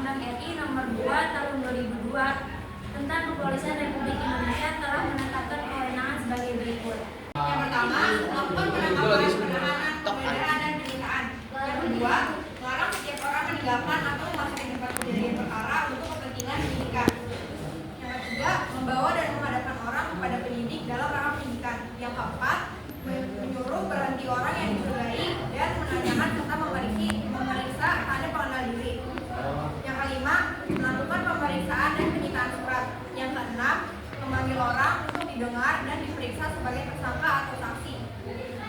Undang-Undang RI Nomor 2 Tahun 2002 tentang Kepolisian Republik Indonesia telah menetapkan kewenangan sebagai berikut. Yang pertama, melakukan penangkapan, penahanan, penggeledahan, dan penyitaan. Yang kedua, melarang setiap orang meninggalkan atau memasuki tempat kejadian perkara untuk kepentingan penyidikan. Yang ketiga, membawa dan menghadapkan orang kepada penyidik dalam rangka penyidikan. Yang keempat, menyuruh berhenti orang yang dicurigai dan menanyakan serta memeriksa terhadap pengenal diri. Yang kelima, melakukan pemeriksaan dan penyitaan surat. Yang keenam, memanggil orang untuk didengar dan diperiksa sebagai tersangka atau saksi.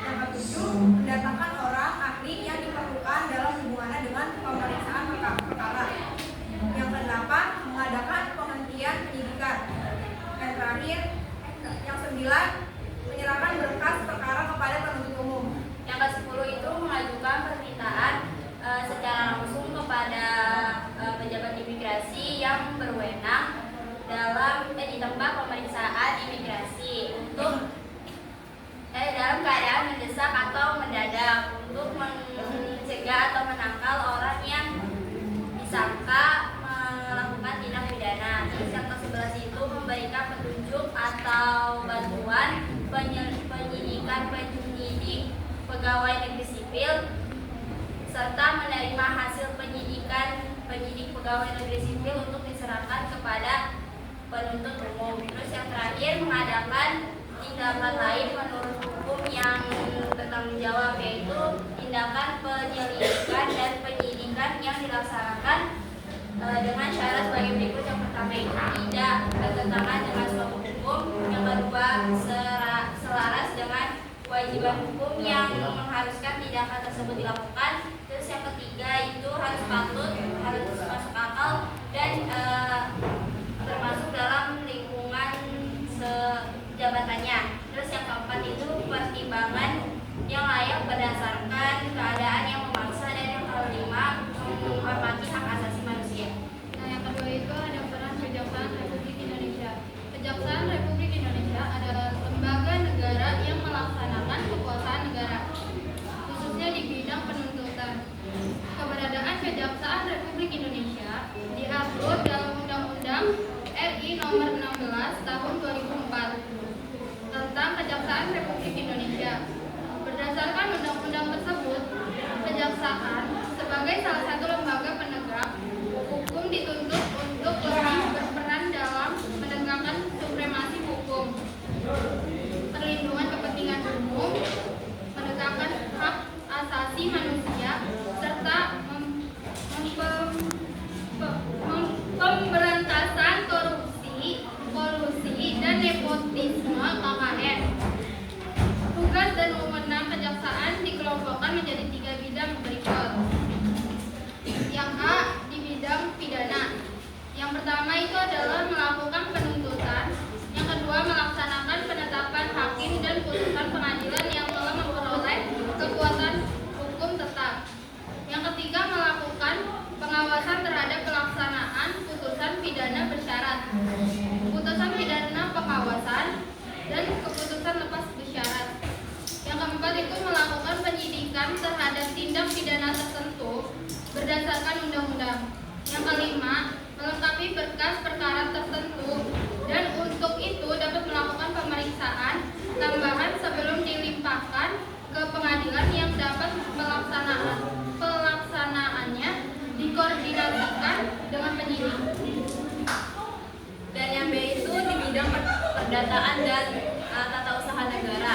Yang ketujuh, mendatangkan orang ahli yang diperlukan dalam hubungannya dengan pemeriksaan perkara. Yang kedelapan, mengadakan penghentian penyidikan. Yang terakhir, yang sembilan, menyerahkan berkas perkara kepada penuntut umum. Yang ke-10 itu mengajukan permintaan secara langsung kepada pejabat imigrasi yang berwenang di tempat pemeriksaan imigrasi untuk dalam keadaan mendesak atau mendadak untuk mencegah atau menangkal orang yang disangka melakukan tindak pidana. Terus yang ke-11 itu memberikan petunjuk atau bantuan penyidik pegawai negeri sipil serta menerima hasil penyidik pegawai negeri sipil untuk diserahkan kepada penuntut umum. Terus yang terakhir mengadakan tindakan lain menurut hukum yang bertanggung jawab, yaitu tindakan penyelidikan dan penyidikan yang dilaksanakan dengan syarat sebagai berikut. Yang pertama itu tidak bertentangan dengan suatu hukum. Yang kedua selaras dengan kewajiban hukum yang mengharuskan tindakan tersebut dilakukan. Terus yang ketiga itu harus patut, harus masuk akal dan termasuk dalam lingkungan jabatannya. Terus yang keempat itu pertimbangan yang layak berdasarkan keadaan yang memaksa, dan yang kelima menghormati hak asasi manusia. Nah, yang kedua itu ada peran Kejaksaan Republik Indonesia. Kejaksaan Republik Indonesia adalah lembaga negara yang melaksanakan kekuasaan negara, khususnya di bidang penuntutan. Keberadaan Kejaksaan Republik Indonesia diatur dalam Undang-Undang RI Nomor 16 Tahun 2004 tentang Kejaksaan Republik Indonesia. Berdasarkan undang-undang tersebut, kejaksaan sebagai salah satu lembaga penegak hukum dituntut untuk lebih berperan dalam menegakkan supremasi hukum, perlindungan kepentingan umum, menegakkan hak asasi manusia, serta pemberantasan kolusi dan nepotisme KKN. Tugas dan wewenang kejaksaan dikelompokkan menjadi 3 bidang berikut. Yang A, di bidang pidana. Yang pertama itu adalah melakukan penuntutan. Yang kedua, melaksanakan penetapan hakim dan putusan pengadilan yang telah memperoleh kekuatan hukum tetap. Yang ketiga, melakukan pengawasan terhadap pelaksanaan putusan pidana bersyarat, putusan pidana pengawasan, dan keputusan lepas bersyarat. Yang keempat itu melakukan penyidikan terhadap tindak pidana tertentu berdasarkan undang-undang. Yang kelima, melengkapi berkas perkara tertentu, dan untuk itu dapat melakukan pemeriksaan tambahan sebelum dilimpahkan ke pengadilan yang dapat pelaksanaannya dikoordinasikan dengan penyidik. Dan yang B itu di bidang perdataan dan tata usaha negara.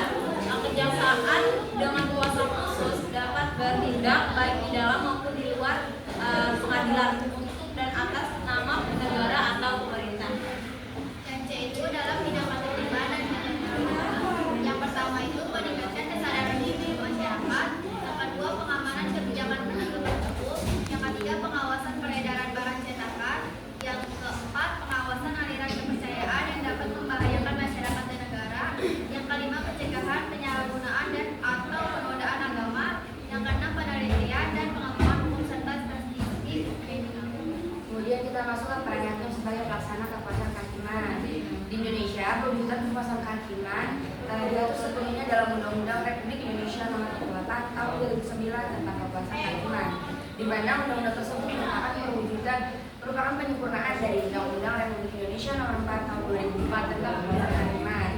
Kejaksaan dengan kuasa khusus dapat bertindak baik di dalam maupun di luar pengadilan untuk dan atas nama negara atau pemerintah. Yang C itu dalam bidang ketertiban dan kenyamanan. Yang pertama itu meningkatkan kesadaran diri masyarakat. Yang kedua, pengamanan kebijakan penegakan hukum. Yang ketiga, pengawasan peredaran barang cetakan. Yang keempat, pengawasan aliran kepercayaan yang dapat membahayakan masyarakat dan negara. Yang kelima, pencegahan penyalahgunaan dan atau penodaan agama. Yang keenam, penelitian dan pengembangan hukum serta statistik kriminal. Kemudian kita masuk ke peran hakim sebagai pelaksana kekuasaan kehakiman. Di Indonesia, perwujudan kekuasaan kehakiman diatur sepenuhnya dalam Undang-Undang Republik Indonesia Nomor 48 Tahun 2009 tentang kekuasaan kehakiman, di mana undang-undang tersebut merupakan perwujudan merupakan penyempurnaan dari Undang-Undang Republik Indonesia Nomor 4 Tahun 2004 tentang kekuasaan kehakiman.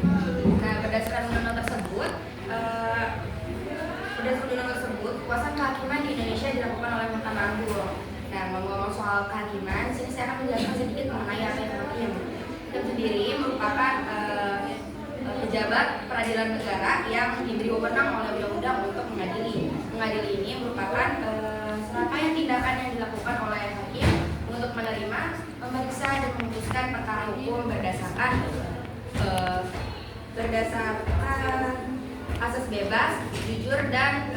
Nah, berdasarkan undang-undang tersebut, kekuasaan kehakiman di Indonesia dilakukan oleh Mahkamah Agung. Nah, ngomong-ngomong soal kehakiman, sini saya akan menjelaskan sedikit mengenai apa itu hakim. Hakim sendiri merupakan pejabat peradilan negara yang diberi wewenang oleh undang-undang untuk mengadili. Mengadili ini merupakan serangkaian tindakan yang dilakukan oleh hakim untuk menerima, memeriksa dan memutuskan perkara hukum berdasarkan asas bebas, jujur dan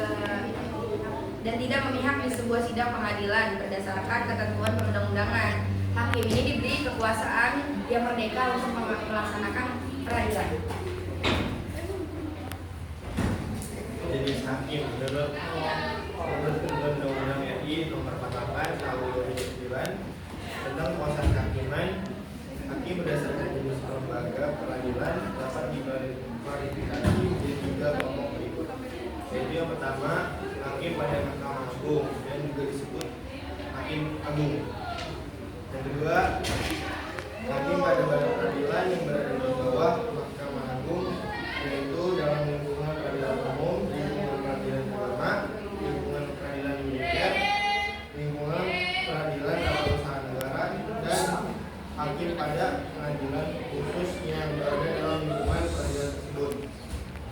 tidak memihak di sebuah sidang pengadilan berdasarkan ketentuan perundang-undangan. Hakim ini diberi kekuasaan yang merdeka untuk melaksanakan peradilan. Jenis hakim menurut Undang-Undang RI Nomor 48 Tahun 2009 tentang kekuasaan kehakiman, hakim berdasarkan jenis lembaga peradilan dapat diklarifikasi menjadi 3 kelompok berikut. Yaitu yang pertama, hakim pada Mahkamah Agung dan juga disebut hakim agung. Yang kedua, hakim pada badan peradilan yang berada di bawah Mahkamah Agung, yaitu dalam lingkungan peradilan umum, lingkungan peradilan agama, lingkungan peradilan militer, lingkungan peradilan tata usaha negara, dan hakim pada pengadilan khusus yang berada dalam lingkungan peradilan tersebut.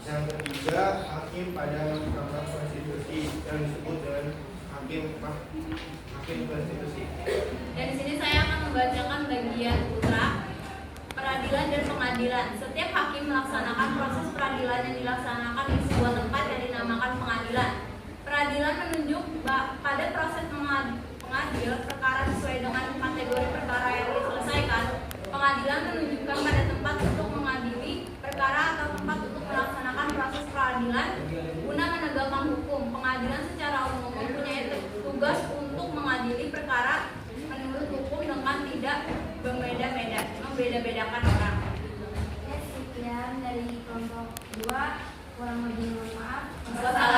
Yang ketiga, hakim pada Mahkamah Konstitusi yang disebut dengan hakim konstitusi. Dan di sini saya akan membacakan bagian putra peradilan dan pengadilan. Setiap hakim melaksanakan proses peradilan yang dilaksanakan di sebuah tempat yang dinamakan pengadilan. Peradilan menunjuk pada proses mengadil perkara sesuai dengan kategori perkara yang diselesaikan. Pengadilan menunjukkan pada tempat untuk mengadili perkara atau tempat untuk melaksanakan proses peradilan guna menegakkan hukum. Pengadilan secara umum mempunyai tugas untuk mengadili perkara menurut hukum dengan tidak membeda-bedakan orang. Sekian dari kelompok 2, kurang lebih mohon maaf. Wassalamualaikum